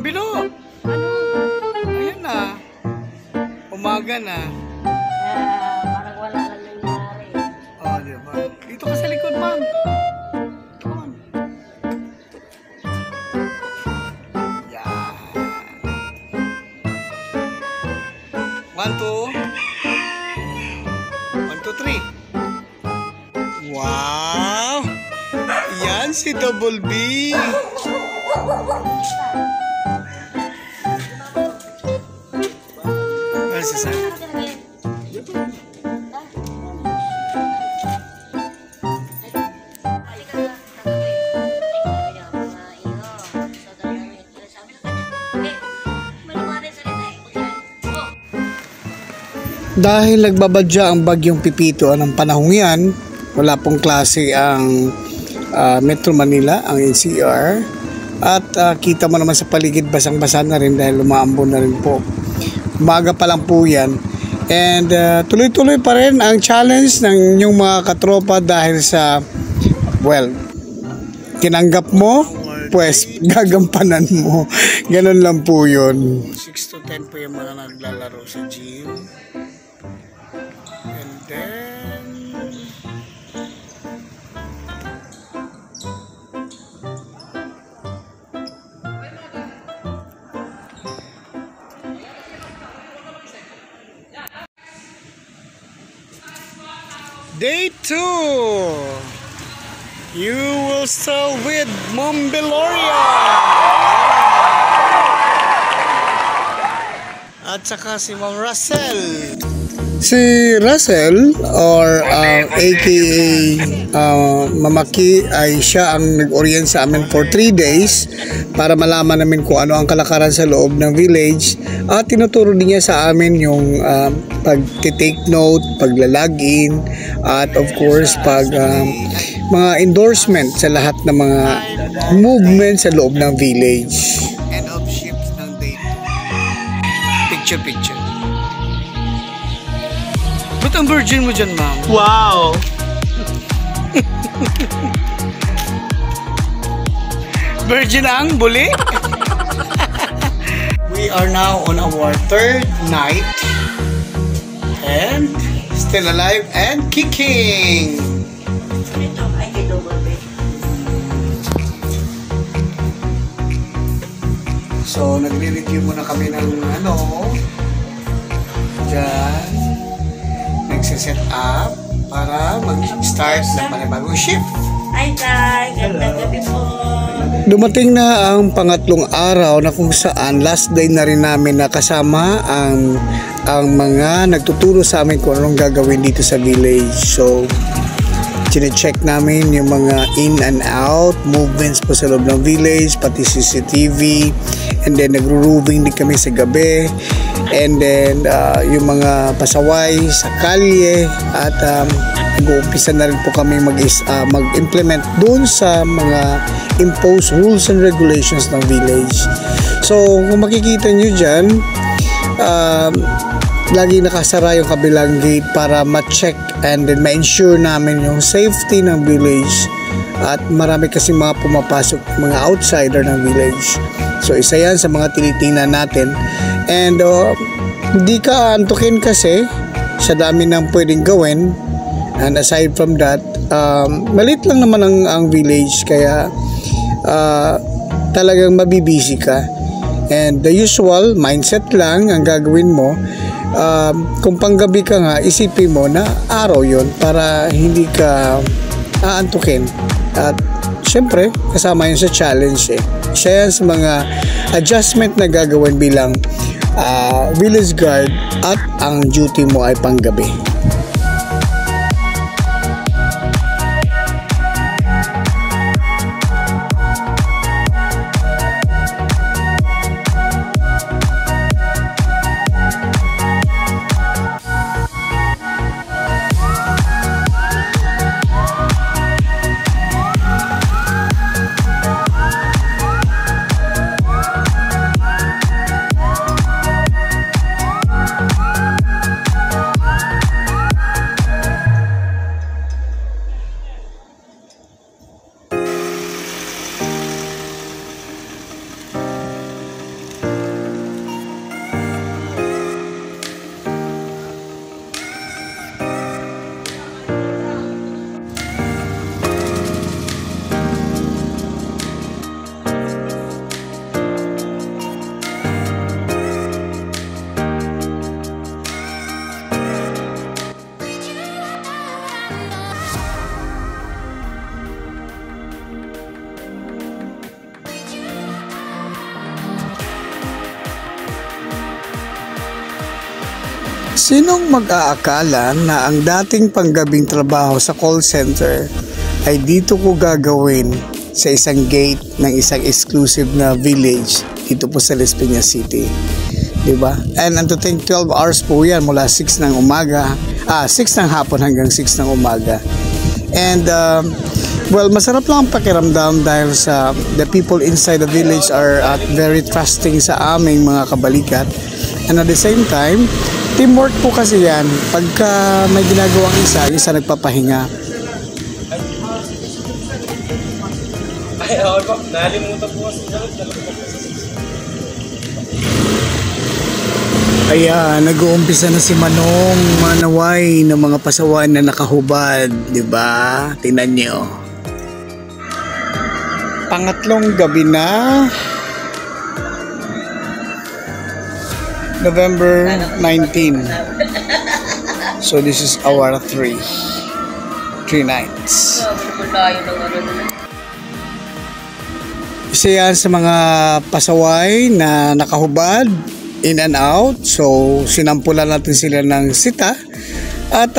kabilo. Ayan na. Umaga na. Parang wala lang nangyari. Oh, diba? Dito ka sa likod, ma'am. Come on. Yan. 1, 2. 1, 2, 3. Wow! Yan si Double B. Ano si Sam? Dahil nagbabadya ang bagyong Pipito ng panahong yan, wala pong klase ang Metro Manila, ang NCR. At kita mo naman sa paligid basang-basa na rin dahil lumaambon na rin po. Umaga pa lang po yan. And tuloy-tuloy pa rin ang challenge ng inyong mga katropa dahil sa, well, tinanggap mo, pues gagampanan mo. Ganun lang po yun. 6 to 10 po yung mga naglalaro sa gym. And then Day 2. You will start with Mom Beloria. At saka si Ma'am Russell. Si Russell or aka Mamaki ay siya ang nag-orient sa amin for 3 days para malaman namin kung ano ang kalakaran sa loob ng village at tinuturo din niya sa amin yung pag-take note, pagla-login at of course mga endorsement sa lahat ng mga movement sa loob ng village. End of shift ng day 2. Picture. Ba't ang virgin mo dyan, ma'am? Wow! Virgin ang buli? We are now on our 3rd night and still alive and kicking. Ito ay kay Double B. So, nagre-review muna kami ng dyan. Nagsiset up para mag-start ng panibagong shift. Hi guys, gandang gabi po. Dumating na ang pangatlong araw na kung saan last day na rin namin na kasama ang mga nagtuturo sa amin kung anong gagawin dito sa village. So, chine-check namin yung mga in and out movements po sa loob ng village, pati CCTV, and then nagro-roving din kami sa gabi, and then yung mga pasaway sa kalye at nag-uumpisa na rin po kami mag-implement doon sa mga imposed rules and regulations ng village. So kung makikita nyo dyan, lagi nakasara yung kabilang gate para ma-check and then ma-ensure namin yung safety ng village at marami kasi mga pumapasok, mga outsider ng village. So isa yan sa mga tinitingnan natin and hindi ka antukin kasi sa dami ng pwedeng gawin, and aside from that maliit lang naman ang village kaya talagang mabibisi ka, and the usual mindset lang ang gagawin mo. Kung panggabi ka nga, isipin mo na araw yon para hindi ka aantukin. At syempre, kasama yun sa challenge Isa yan sa mga adjustment na gagawin bilang village guard at ang duty mo ay panggabi. Sinong mag-aakala na ang dating panggabing trabaho sa call center ay dito ko gagawin sa isang gate ng isang exclusive na village dito po sa Las Piñas City, diba? And to think 12 hours po yan mula 6 ng umaga, 6 ng hapon hanggang 6 ng umaga. And well, masarap lang ang pakiramdam dahil sa the people inside the village are very trusting sa aming mga kabalikat. And at the same time, teamwork po kasi yan. Pagka may ginagawang isa nagpapahinga. Ay, okay po. Nalimutan po kasi. Ayan, nag-uumpisa na si Manong manaway ng mga pasawan na nakahubad, di ba? Tingnan nyo. Pangatlong gabi na. November 19. So this is our 3 nights. Isa yan sa mga pasaway na nakahubad, in and out. So sinampulan natin sila ng sita at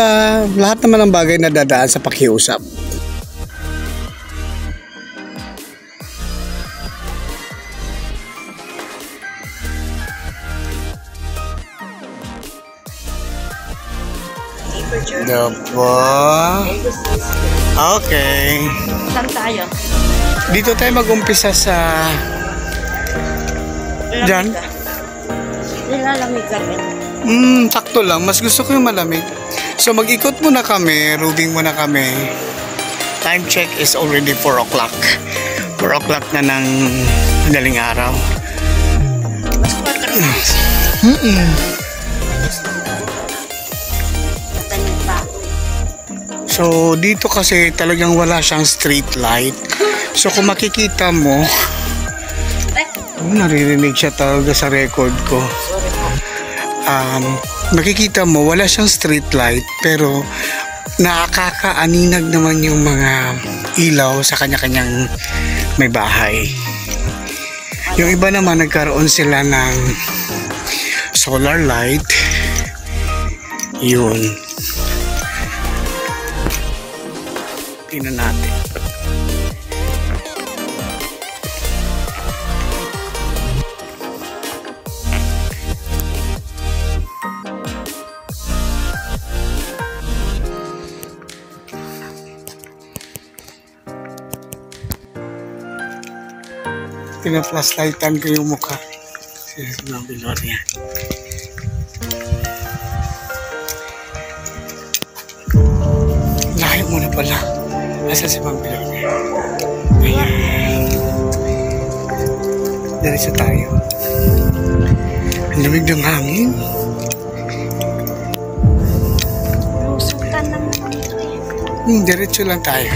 lahat naman ng bagay na dadaan sa pakiusap. Diba? Okay. Saan tayo? Dito tayo mag-umpisa sa dyan. Nilalamig kami. Sakto lang. Mas gusto ko yung malamig. So mag-ikot muna kami, roving muna kami. Time check is already 4 o'clock. 4 o'clock na ng madaling araw. Mas patras. Tatanong pa ako. So dito kasi talagang wala siyang street light. So kung makikita mo, naririnig siya talaga sa record ko. Makikita mo wala siyang street light pero nakakaaninag naman yung mga ilaw sa kanya-kanyang may bahay. Yung iba naman nagkaroon sila ng solar light. Yun. Tingnan natin. Pina-flashlightan ko yung mukha. Si Ma'am Gloria. Layo mo na pala. Nasa si Ma'am Gloria. Ayan. Diretso tayo. Ang lamig ng hangin. Lusutan lang naman ito eh. Diretso lang tayo.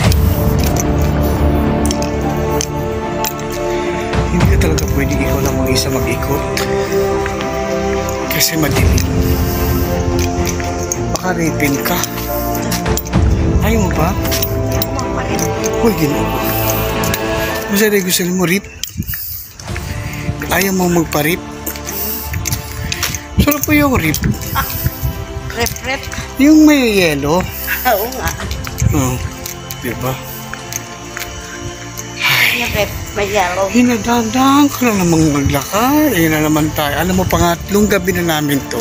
Hindi ka talaga pwede ikaw lang mag-isa mag-ikot. Kasi madilim. Baka rapin ka. Ayaw mo ba? Uy, ginawa. Masa na gusto mo rip? Ayaw mo magpa-rip? Sarap po yung rip. Rep. Yung may yelo. Oo nga. Oo. Diba? Yung rep, may yellow. Hinadandang ka na namang maglakad. Ayun na naman tayo. Alam mo, pangatlong gabi na namin to.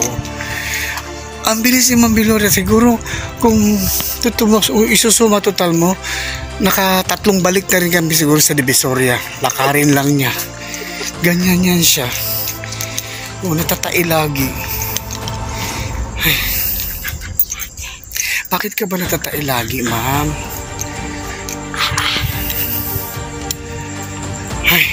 Ang bilis ni Ma'am Gloria. Siguro, kung isusuma total mo, nakatatlong balik na rin kami siguro sa Divisoria. Lakarin lang niya. Ganyan yan siya. O, natatai lagi. Ay. Bakit ka ba natatai lagi, ma'am? Ay.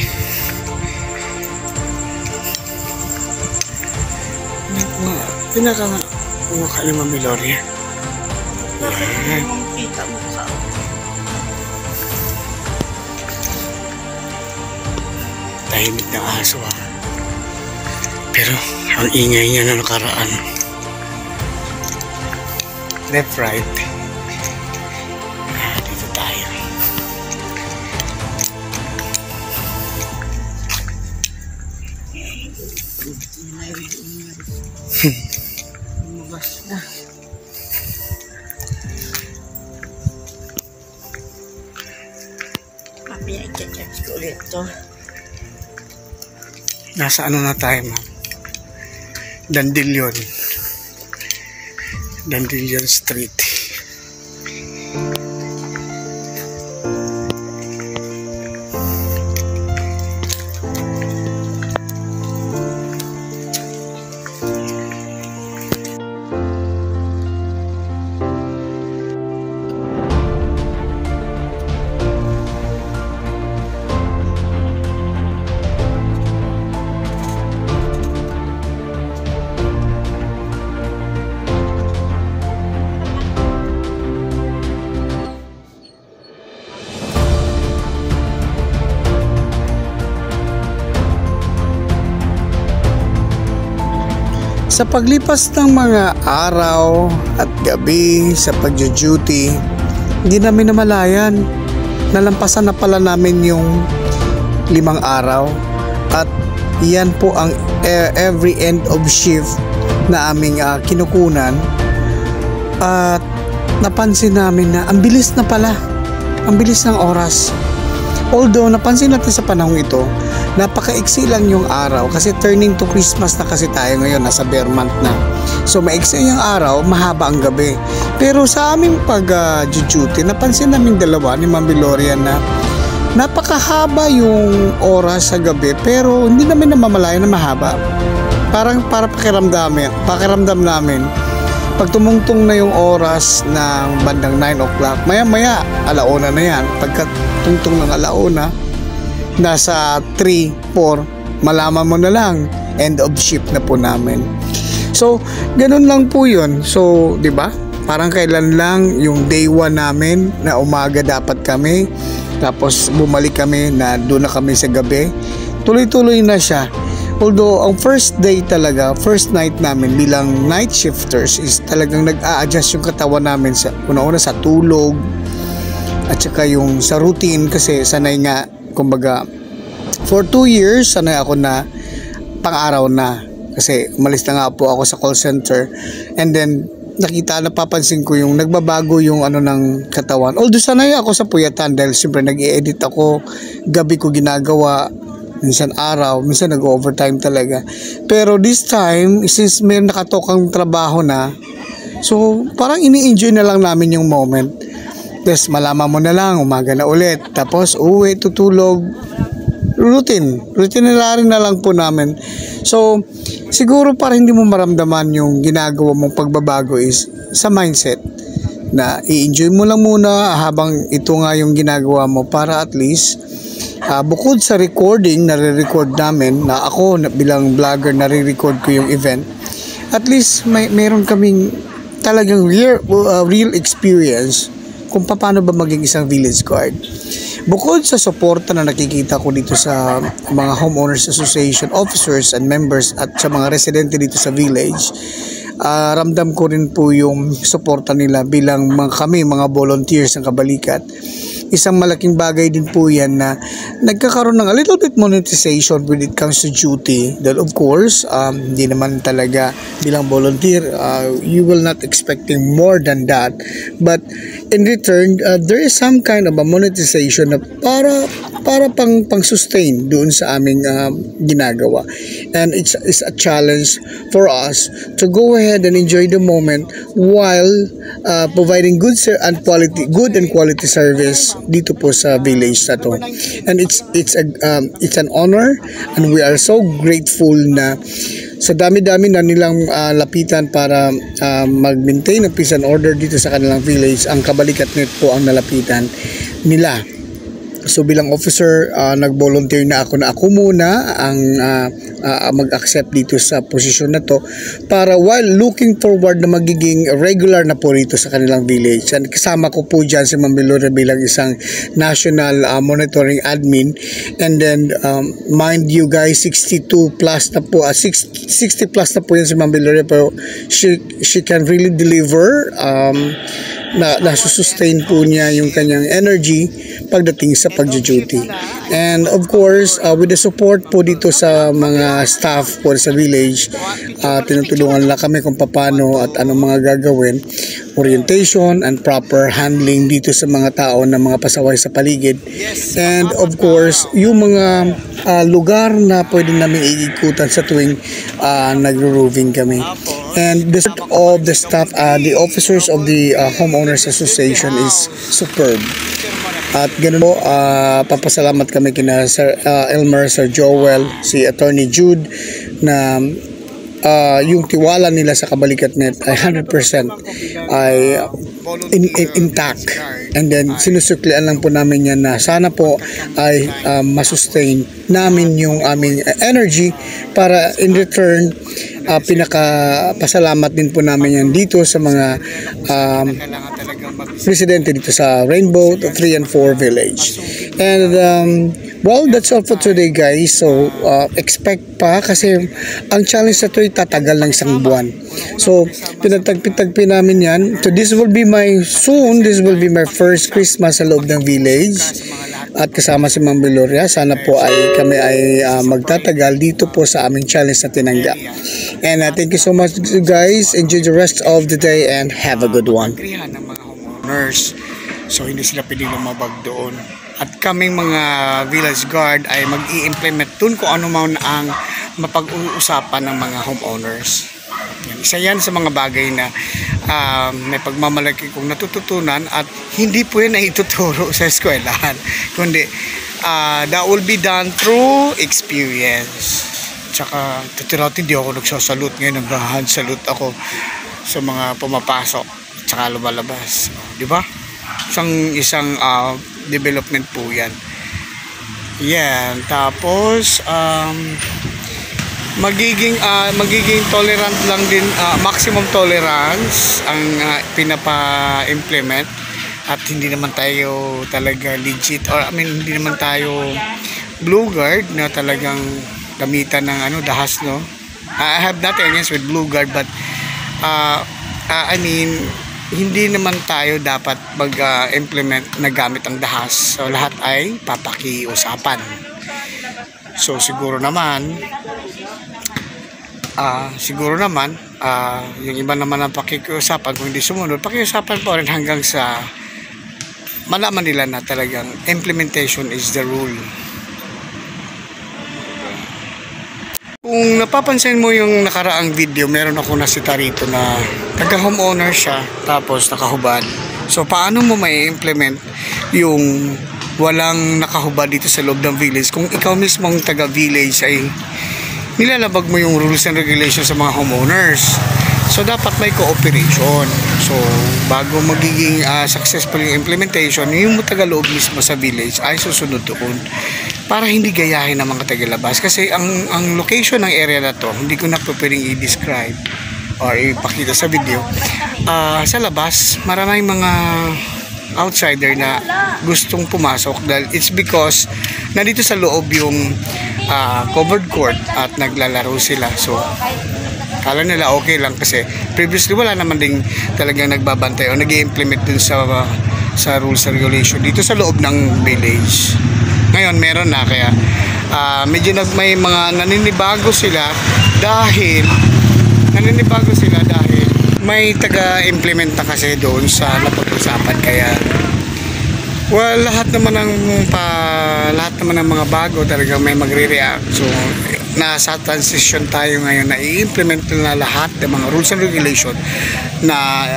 Pinaka nga mukha ni Ma'am Gloria. Ayan. Kita mo ka. Tahimik na aso ah. Pero ang ingay niya na nakaraan. Left, right. Mamaya i-check ko ulit to. Nasa ano na tayo, ma'am? Dandelion Street. Sa paglipas ng mga araw at gabi sa pagjo-duty, hindi namin namalayan. Nalampasan na pala namin yung 5 araw. At yan po ang every end of shift na aming kinukunan. At napansin namin na ang bilis na pala. Ang bilis ng oras. Although napansin natin sa panahong ito, napakaiksi lang yung araw kasi turning to Christmas na kasi tayo ngayon, nasa bare month na. So maiksi yung araw, mahaba ang gabi. Pero sa aming pag-duty, napansin namin dalawa ni Ma'am Viloria na napakahaba yung oras sa gabi pero hindi namin namamalayan na mahaba. Para pakiramdam namin pag tumungtong na yung oras ng bandang 9 o'clock, maya-maya, alauna na yan. Pagka tungtong ng alauna, nasa 3, 4, malaman mo na lang, end of shift na po namin. So, ganun lang po yun. So, di ba? Parang kailan lang yung day 1 namin na umaga dapat kami, tapos bumalik kami na doon na kami sa gabi. Tuloy-tuloy na siya. Although, ang first day talaga, first night namin bilang night shifters is talagang nag-a-adjust yung katawan namin sa una-una sa tulog at saka yung sa routine kasi sanay nga, kumbaga, for 2 years, sanay ako na pang-araw na kasi umalis na nga po ako sa call center and then napapansin ko yung nagbabago yung ano ng katawan. Although sanay ako sa puyatan dahil siyempre nag-i-edit ako, gabi ko ginagawa, minsan araw, minsan nag-overtime talaga. Pero this time, since may nakatokang trabaho na, so parang ini-enjoy na lang namin yung moment. Tapos malaman mo na lang, umaga na ulit. Tapos uwi, tutulog. Routine na rin na lang po namin. So, siguro para hindi mo maramdaman yung ginagawa mong pagbabago is sa mindset na i-enjoy mo lang muna habang ito nga yung ginagawa mo para at least bukod sa recording, nare-record namin na ako bilang vlogger, nare-record ko yung event. At least meron kaming talagang real experience kung paano ba maging isang village guard. Bukod sa suporta na nakikita ko dito sa mga homeowners association officers and members at sa mga residente dito sa village, ramdam ko rin po yung suporta nila bilang mga volunteers ng Kabalikat. Isang malaking bagay din po yan na nagkakaroon ng a little bit monetization when it comes to duty. Dahil of course, hindi naman talaga bilang volunteer, you will not expecting more than that. But in return, there is some kind of a monetization na para pang-sustain doon sa aming ginagawa. And it's a challenge for us to go ahead and enjoy the moment while providing good and quality service dito po sa village na to. And it's an honor and we are so grateful na sa dami-dami na nilang lapitan para mag-maintain ng peace and order dito sa kanilang village. Ang Kabalikat Net po ang nalapitan nila. So bilang officer, nag-volunteer na ako muna ang mag-accept dito sa posisyon na to para while looking forward na magiging regular na po rito sa kanilang village. And kasama ko po dyan si Ma'am Viloria bilang isang national monitoring admin. And then mind you guys, 62 plus na po, 60 plus na po yan si Ma'am Viloria, pero she can really deliver nasusustain po niya yung kanyang energy pagdating sa pag-duty. And of course, with the support po dito sa mga staff po sa village, tinutulungan lang kami kung paano at anong mga gagawin, orientation and proper handling dito sa mga tao na mga pasaway sa paligid. And of course, yung mga lugar na pwede namin iikutan sa tuwing nagro-roving kami. And the support of the staff, the officers of the Homeowners Association is superb. At ganun po, papasalamat kami kina Sir Elmer, Sir Joel, si Attorney Jude na yung tiwala nila sa Kabalikat.net ay 100% ay intact. And then sinusuklian lang po namin yan na sana po ay masustain namin yung aming energy para in return pinakapasalamat din po namin yan dito sa mga residente dito sa Rainbow 3 and 4 village. And well, that's all for today guys. So expect pa kasi ang challenge na ito ay tatagal ng isang buwan. So pinagtagpi namin yan. So this will be my first Christmas sa loob ng village. At kasama si Ma'am Viloria, sana po ay kami ay magtatagal dito po sa aming challenge na tinanggap. And thank you so much guys. Enjoy the rest of the day and have a good one. Ng mga homeowners, so hindi sila pwedeng lumabag doon. At kaming mga village guard ay mag-i-implement dun kung ano man ang mapag-uusapan ng mga homeowners. Isa yan sa mga bagay na may pagmamalaki kong natututunan at hindi po yan na ituturo sa eskwelahan. Kundi that will be done through experience. Tsaka tuturutin di ako nagsasalute ngayon, nag-hand salute ako sa mga pumapasok tsaka lumalabas. Di ba? Isang development po yan. Yan. Tapos magiging tolerant lang din, maximum tolerance ang pinapa-implement at hindi naman tayo talaga legit or hindi naman tayo blue guard na talagang gamitan ng dahas, no. I have nothing against with blue guard but hindi naman tayo dapat mag-implement na gamit ang dahas. So lahat ay papakiusapan. So siguro naman yung iba naman ang pakikiusapan, kung hindi sumunod, pakiusapan pa rin hanggang sa malaman nila na talagang implementation is the rule. Kung napapansin mo yung nakaraang video, meron ako nasita rito na taga-homeowner siya, tapos nakahubad. So paano mo mai-implement yung walang nakahubad dito sa loob ng village kung ikaw mismong taga-village ay nilalabag mo yung rules and regulations sa mga homeowners? So dapat may cooperation. So bago magiging successful yung implementation, yung taga-loob mismo sa village ay susunod doon para hindi gayahin ng mga taga-labas. Kasi ang location ng area na to, hindi ko na po pwedeng i-describe or ipakita sa video. Sa labas, maraming mga outsider na gustong pumasok dahil it's because nandito sa loob yung covered court at naglalaro sila. So kala nila okay lang kasi previously wala naman ding talagang nagbabantay o nag-i-implement dun sa rules and regulation dito sa loob ng village. Ngayon meron na, kaya medyo may mga naninibago sila dahil may taga-implement na kasi doon sa napag-usapan. Kaya well, lahat naman ng mga bago talagang may magre-react. So nasa transition tayo ngayon na i-implement na lahat ng mga rules and regulation na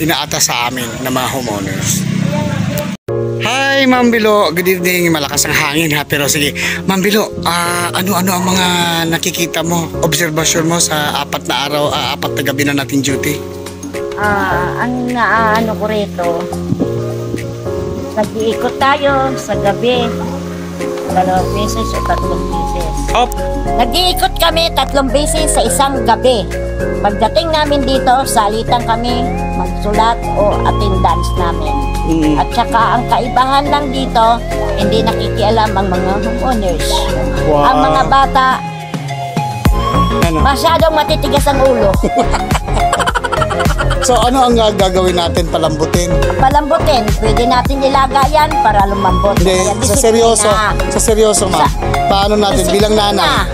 inaatas sa amin ng mga homeowners. Hi Ma'am Bilo, good evening. Malakas ang hangin ha, pero sige Ma'am Bilo, ano ang mga nakikita mo, obserbasyon mo sa 4 na araw, 4 na gabi na nating duty? Ang naano ko rito, nag-iikot tayo sa gabi 2 beses o 3 beses. Nag-iikot kami 3 beses sa isang gabi. Pagdating namin dito, salitan kami, magsulat o attendance namin. At saka ang kaibahan lang dito, hindi nakikialam ang mga homeowners. Wow. Ang mga bata, masyadong matitigas ang ulo. So ano ang gagawin natin? Palambutin? Palambutin, pwede natin ilaga yan para lumambot. Hindi, Kaya sa disiplina. seryoso ma. Paano natin bilang nanay?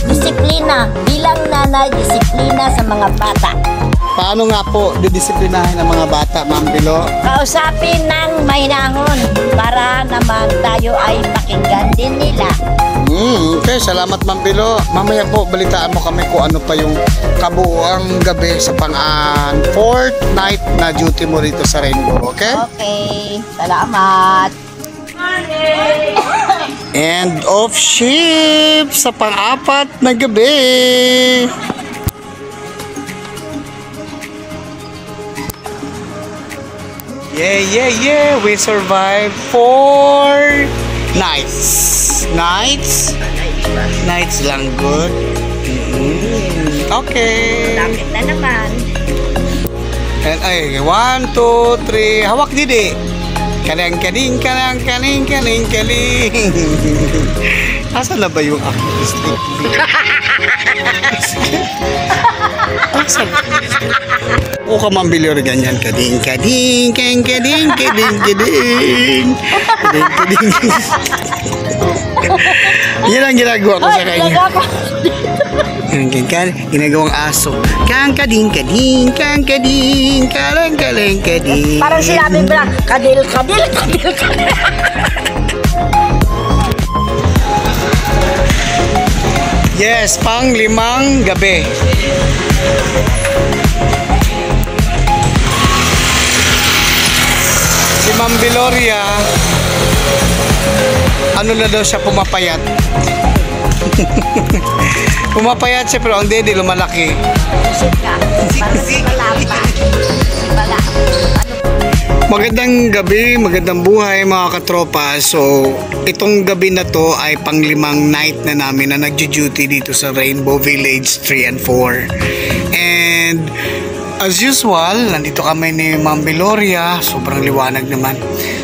Disiplina. Bilang nanay, disiplina sa mga bata. Paano nga po didisiplinahin ang mga bata, Ma'am Bilo? Kausapin ng mahinahon para naman tayo ay pakinggan din nila. Okay, salamat Ma'am Bilo. Mamaya po balitaan mo kami kung ano pa yung kabuuang gabi sa fourth night na duty mo rito sa Rainbow, okay? Okay, salamat. End of shift sa pang-apat na gabi. Yeah. We survived 4 nights. Nights lang good. Okay. Lapit na naman. And ay, 1, 2, 3. Hawak didi. Kaling. Asa na ba yung acoustic? Asa na? O ka mambili or ganyan. Kading. Yan ang ginagawa ko sa kanya. Ginagawang aso. Kading. Kalang. Parang sinabi mo lang, kadil. Yes, pang 5 gabi. Si Ma'am Viloria, ano na daw siya, pumapayat. Pumapayat siya pero ang dede lumalaki. Isip ka. Parang wala pa. Wala. Magandang gabi, magandang buhay mga katropa. So, itong gabi na to ay pang-5 night na namin na nagjo-duty dito sa Rainbow Village 3 and 4. And as usual, nandito kami ni Ma'am Viloria. Sobrang liwanag naman.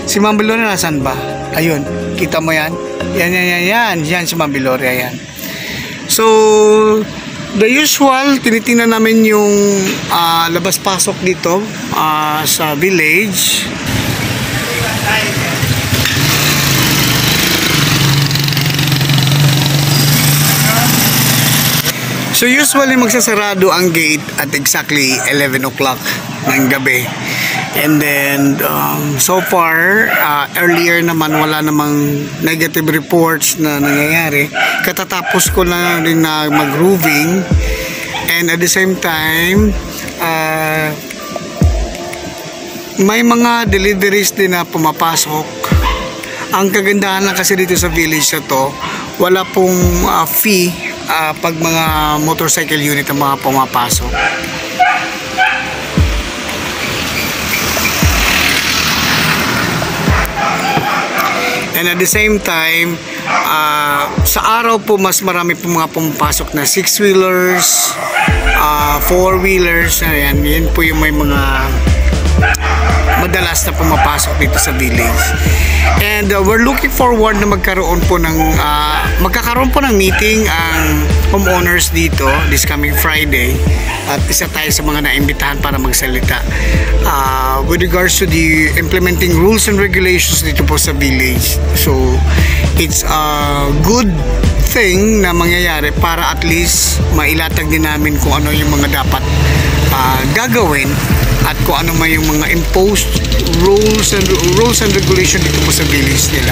Si Ma'am Viloria nasan ba? Ayun, kita mo yan? Yan. Yan si Ma'am Viloria yan. So, the usual, tinitingnan namin yung labas-pasok dito sa village. So usually magsasarado ang gate at exactly 11 o'clock ng gabi. And then so far earlier naman wala namang negative reports na nangyayari. Katatapos ko na rin na mag-roofing, and at the same time may mga deliveries din na pumapasok. Ang kagandahan lang kasi dito sa village na to, wala pong fee pag mga motorcycle unit ang mga pumapasok. And at the same time, sa araw po mas marami po mga pumapasok na 6-wheelers, 4-wheelers, yan po yung may mga madalas na pumapasok dito sa village. And we're looking forward na magkakaroon po ng meeting ang homeowners dito this coming Friday, at isa tayo sa mga naimbitahan para magsalita with regards to the implementing rules and regulations dito po sa village. So it's a good thing na mangyayari para at least mailatag din namin kung ano yung mga dapat gagawin at kung ano man yung mga imposed rules and regulation dito po sa village nila,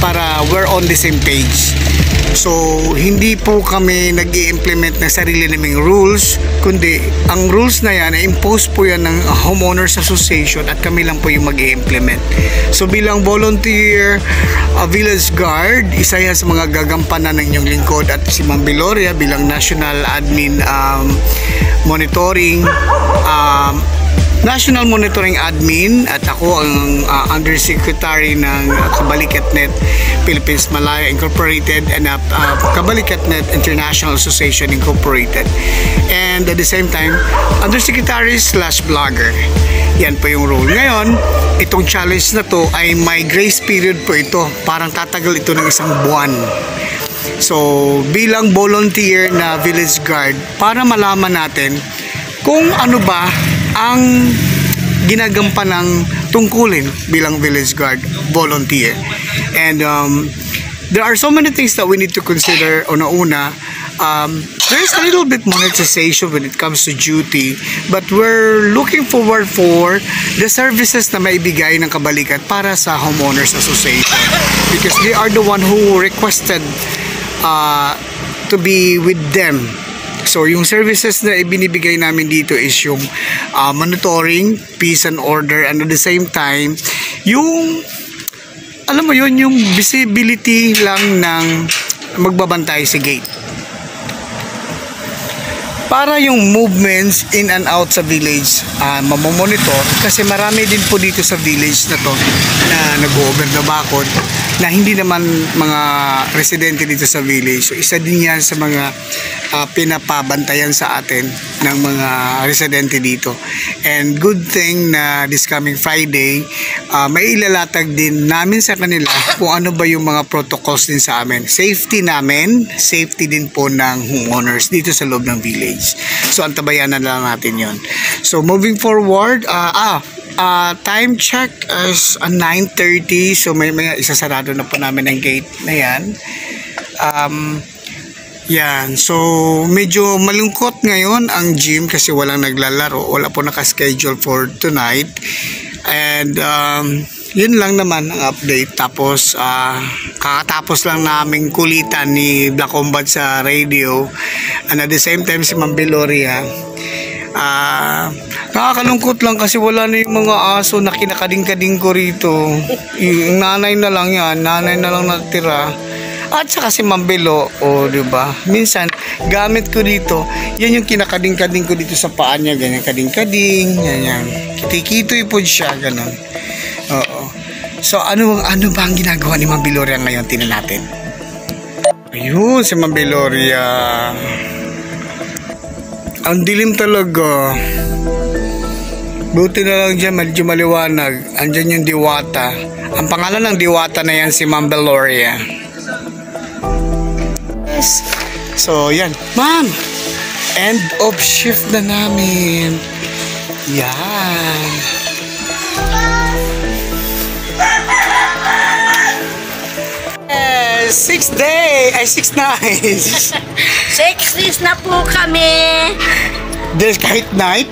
para we're on the same page. So hindi po kami nag-i-implement ng sarili naming rules, kundi ang rules na yan ay impose po yan ng homeowners association at kami lang po yung mag-i-implement. So bilang volunteer village guard, isa yan sa mga gagampanan ng inyong lingkod, at si Ma'am Viloria bilang national admin National Monitoring Admin, at ako ang Undersecretary ng Kabalikatnet Philippines Malaya Incorporated and Kabalikatnet International Association Incorporated. And at the same time, Undersecretary/Vlogger. Yan po yung role. Ngayon, itong challenge na to ay may grace period po ito. Parang tatagal ito ng 1 buwan. So, bilang volunteer na village guard, para malaman natin kung ano ba ang ginagampanan ng tungkulin bilang village guard volunteer. And there are so many things that we need to consider. Una, there's a little bit monetization when it comes to duty, but we're looking forward for the services na maibigay ng kabalikat para sa homeowners association, because they are the one who requested to be with them. So yung services na ibinibigay namin dito is yung monitoring, peace and order, and at the same time yung alam mo yun, yung visibility lang ng magbabantay sa gate para yung movements in and out sa village mamomonitor, kasi marami din po dito sa village na to na nag-over the bakod na hindi naman mga residente dito sa village. So isa din yan sa mga pinapabantayan sa atin ng mga residente dito. And good thing na this coming Friday may ilalatag din namin sa kanila kung ano ba yung mga protocols din sa amin. Safety namin, safety din po ng homeowners dito sa loob ng village. So antabayan na lang natin yon. So moving forward, time check is 9:30. So may isasarado na po namin ang gate na yan. Yan. So medyo malungkot ngayon ang gym kasi walang naglalaro. Wala po naka-schedule for tonight. And yun lang naman ang update. Tapos kakatapos lang naming kulitan ni Black Combat sa radio, and at the same time si Ma'am Beloria. Nakakalungkot lang kasi wala na yung mga aso na kinakading-kading ko rito. Yung nanay na lang yan, nanay na lang natira. At saka si Ma'am Belo, diba? Minsan gamit ko dito, yan yung kinakading-kading ko dito sa paa niya, ganyan kading-kading, ganyan. Kitikitoy po siya, ganun. Oo. So ano ba ang ginagawa ni Ma'am Beloria ngayon? Tingnan natin. Ayun, si Ma'am Beloria. Ang dilim talaga. Buti na lang dyan, medyo maliwanag. Andyan yung diwata. Ang pangalan ng diwata na yan si Ma'am Beloria. Yes. So yan, Ma'am, end of shift na namin. Yan. Sixth day, ay 6 nights. 6 days na po kami. There's kahit night,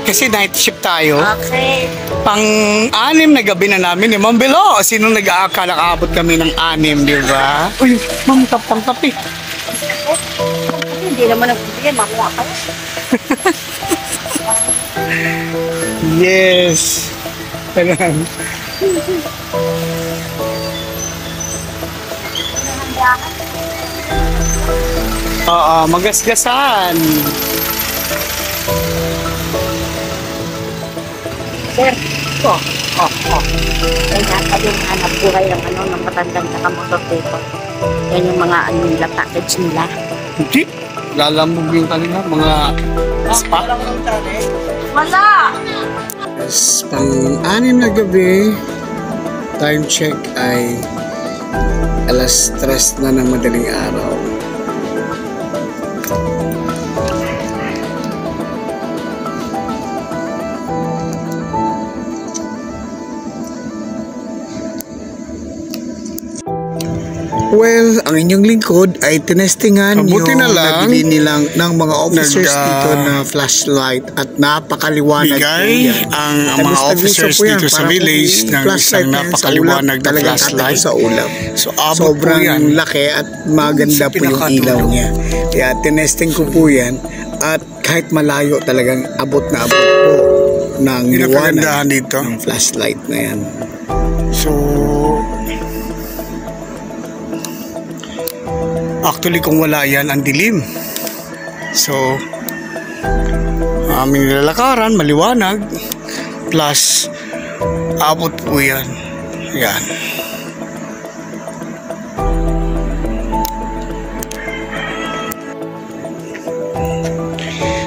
kasi night shift tayo. Okay. Pang-6 na gabi na namin ni Ma'am Belo. Sino nag-aakala nakabot kami ng 6, di ba? Uy, Ma'am, tapang-tapi. Hindi naman nagbibigay, makuha ka. Yes. Talagang. Oo, magasgasan. Sir, ito. Ay, nasa yung hanap buhay ng ng matandang nakamotor dito. Yan yung mga nila package nila. Hindi. Lalamog yung kanina, mga spot. Wala! Yes, pang-6 na gabi, time check ay 3:00 na ng madaling araw. Well, ang inyong lingkod ay tinestingan yung nabili nilang ng mga officers dito na flashlight at napakaliwanag bigay ang mga officers dito sa village ng isang napakaliwanag na flashlight sa ulap. So sobrang laki at maganda po yung ilaw niya. Kaya tinesting ko po yan at kahit malayo talagang abot na abot po ng liwanag dito ng flashlight na yan. So actually, kung wala yan, ang dilim. So, aming nilalakaran, maliwanag. Plus, abot po yan. Yan.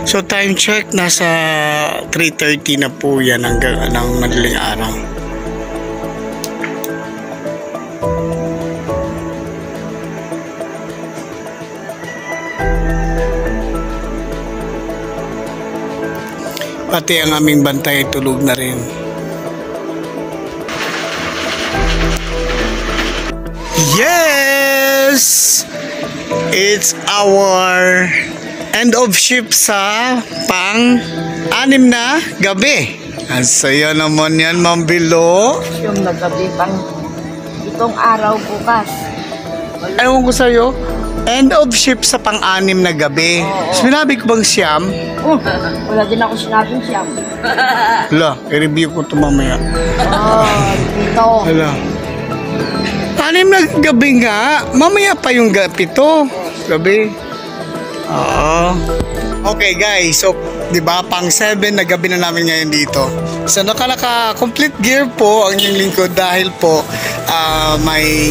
So, time check, nasa 3:30 na po yan hanggang madaling araw. Pati ang aming bantay tulog na rin. Yes! It's our end of shift sa pang-anim na gabi. Ang saya naman yan, Ma'am Bilo. Yung nagabi pang itong araw bukas. Ewan ko sa'yo, end of shift sa pang-anim na gabi. Sinabi ko bang siyam? Wala din ako sinabing siyam. Hala, i-review ko ito mamaya. Dito. Hala. Anim na gabi nga. Mamaya pa yung pito. Gabi. Okay guys, so 'di ba pang 7 na gabi na namin ngayon dito. So naka-complete gear po ang inyong lingkod dahil po may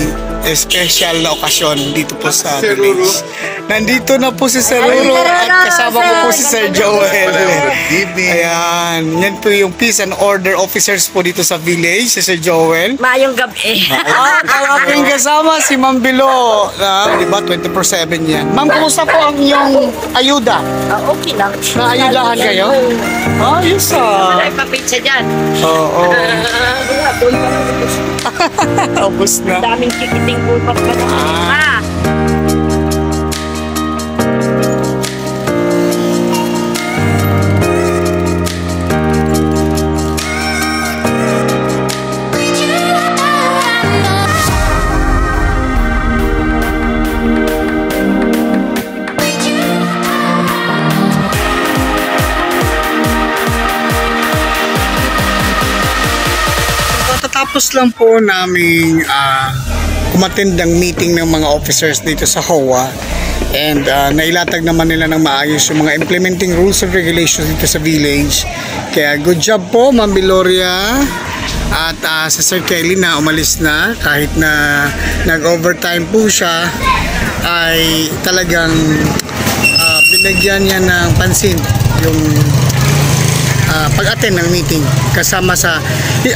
special na okasyon dito po sa village. Nandito na po si Sir Ruro at kasama ko po si Sir Joel. Ayan, yan po yung peace and order officers po dito sa village, si Sir Joel. Mayong gabi. Ang aking kasama si Ma'am Bilo. Diba, 24/7 yan. Ma'am, kumusta po ang iyong ayuda? Okay lang. Naayudahan kayo? Ayos Wala pa pizza dyan. Oo. Wala, doon pa ubos. Tapos na. Daming kikiting upat ka na. Tapos lang po namin umattend ng meeting ng mga officers dito sa HOA and nailatag naman nila ng maayos yung mga implementing rules and regulations dito sa village. Kaya good job po Ma'am Biloria at sa Sir Kelly na umalis na kahit na nag-overtime po siya ay talagang binagyan niya ng pansin yung pag-attend ng meeting kasama sa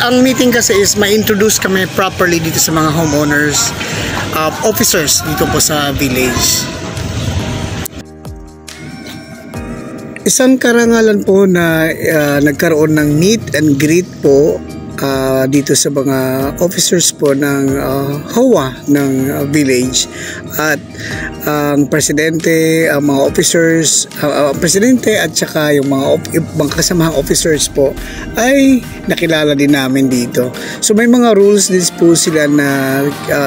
ang meeting kasi is ma-introduce kami properly dito sa mga homeowners officers dito po sa village. Isang karangalan po na nagkaroon ng meet and greet po dito sa mga officers po ng HOA ng village at ang presidente, ang mga officers, presidente at saka yung mga kasamahang officers po ay nakilala din namin dito. So may mga rules din po sila na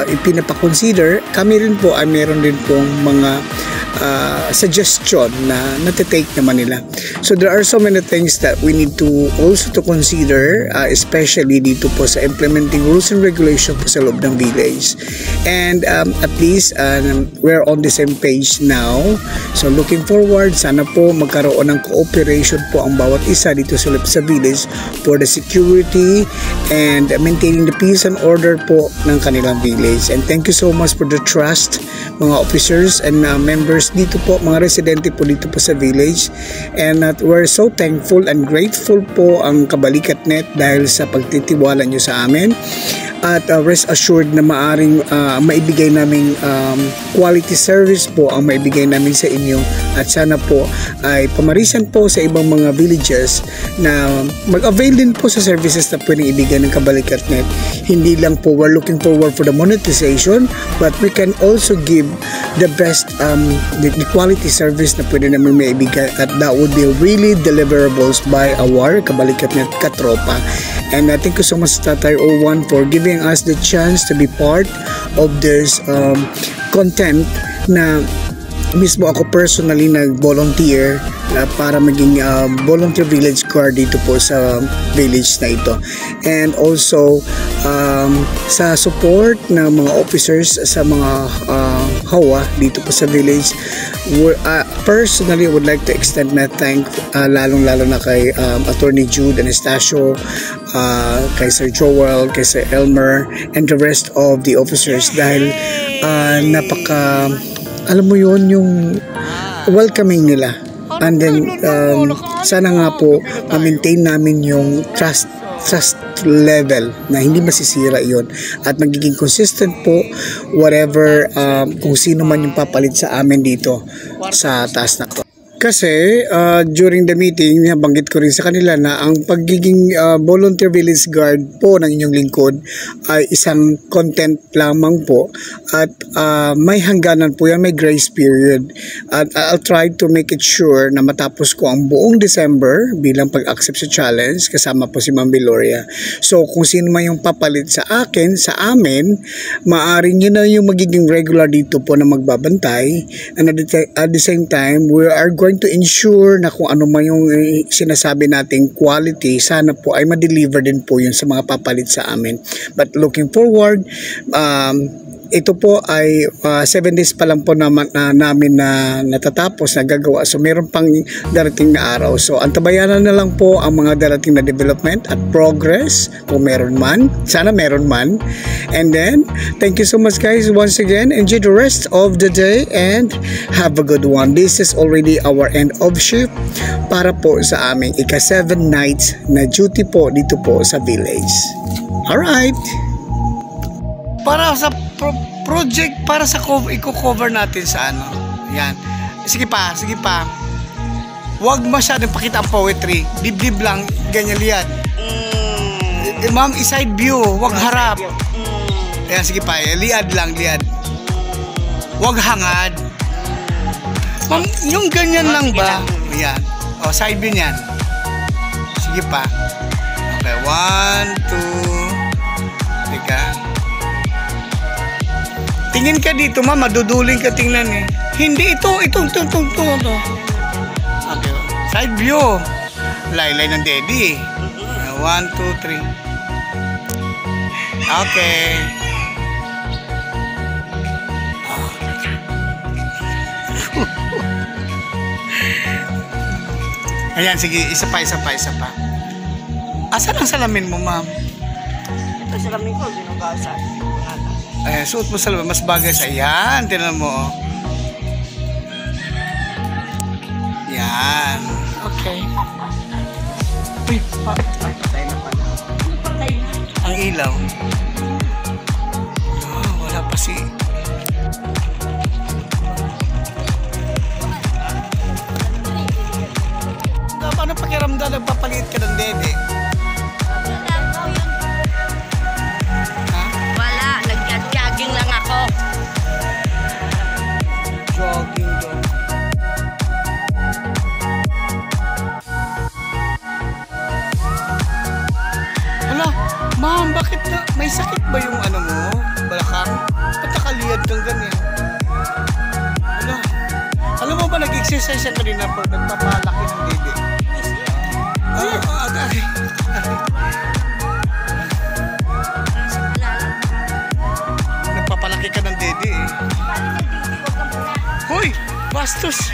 ipinapakonsider. Kami rin po ay meron din pong mga suggestion na natitake naman nila. So there are so many things that we need to also to consider, especially dito po sa implementing rules and regulations po sa loob ng village. And at least we're on the same page now. So looking forward, sana po magkaroon ng cooperation po ang bawat isa dito sa village for the security and maintaining the peace and order po ng kanilang village. And thank you so much for the trust mga officers and members dito po, mga residente po dito po sa village. And we're so thankful and grateful po ang Kabalikat.net dahil sa pagtitiwala nyo sa amin. At rest assured na maaring maibigay namin quality service po ang maibigay namin sa inyo. At sana po ay pamarisan po sa ibang mga villages na mag-avail din po sa services na pwedeng ibigay ng Kabalikat.net. Hindi lang po we're looking forward for the monetization, but we can also give the best the quality service na pwede namin maibigay, at that would be really deliverables by our Kabalikat.net katropa. And thank you so much Tatay O1 for giving us the chance to be part of this content na mismo ako personally nag-volunteer para maging volunteer village guard dito po sa village na ito. And also sa support ng mga officers sa mga HOA dito po sa village, personally would like to extend my thank lalong-lalo na kay Attorney Jude Anastasio, kay Sir Joel, kay Sir Elmer, and the rest of the officers dahil napaka alam mo yon yung welcoming nila. And then sana nga po ma-maintain namin yung trust level na hindi masisira yon at magiging consistent po whatever kung sino man yung papalit sa amin dito sa taas na to. Kasi during the meeting, nabanggit ko rin sa kanila na ang pagiging volunteer village guard po ng inyong lingkod ay isang content lamang po at may hangganan po yan, may grace period. At I'll try to make it sure na matapos ko ang buong December bilang pag-accept sa challenge kasama po si Ma'am Viloria. So kung sino man yung papalit sa akin, sa amin, maaring yun na yung magiging regular dito po na magbabantay. And at the same time, we are going to ensure na kung ano man yung sinasabi nating quality, sana po ay ma-deliver din po yun sa mga papalit sa amin. But looking forward, ito po ay 7 days pa lang po naman namin na natatapos na gagawa. So meron pang darating na araw. So antabayanan na lang po ang mga darating na development at progress kung meron man. Sana meron man. And then, thank you so much guys once again. Enjoy the rest of the day and have a good one. This is already our end of shift para po sa aming ika-7 nights na duty po dito po sa village. Alright. Para sa project, para sa i-cover natin sa ano. Yan. Sige pa. Huwag masyadong pakita ang poetry. Dibdib lang, ganyan liyan. Ma'am, side view, huwag harap. Ayan, sige pa. Liad lang. Huwag hangad. Ma'am, yung ganyan lang ba? Ayan. O, side view niyan. Sige pa. Okay, 1, 2. Teka. Tingin ka dito, ma'am, maduduling ka tingnan eh. Hindi, ito. Okay, side view. Laylay ng daddy eh. 1, 2, 3. Okay. Ayan, sige, isa pa. Asan ang salamin mo, ma'am? Ito salamin ko, ginugasan. Ayan, suot mo salamin, mas bagay sa yan. Tingnan mo. Yan. Okay. Uy, patay na pala. Ang ilaw. Wala pa si... Paano pakiramdam nagpapalit ka ng dede? Wala, nag-jogging lang ako. Jogging doon. Hala, ma'am, bakit na? May sakit ba yung ano mo? Balakang? Ba't nakaliyad kang ganyan? Hala, alam mo ba nag-exercise yan kanina for nagpapalaki ng dede? Nagpapalaki ka ng dede eh. Hoy, bastos!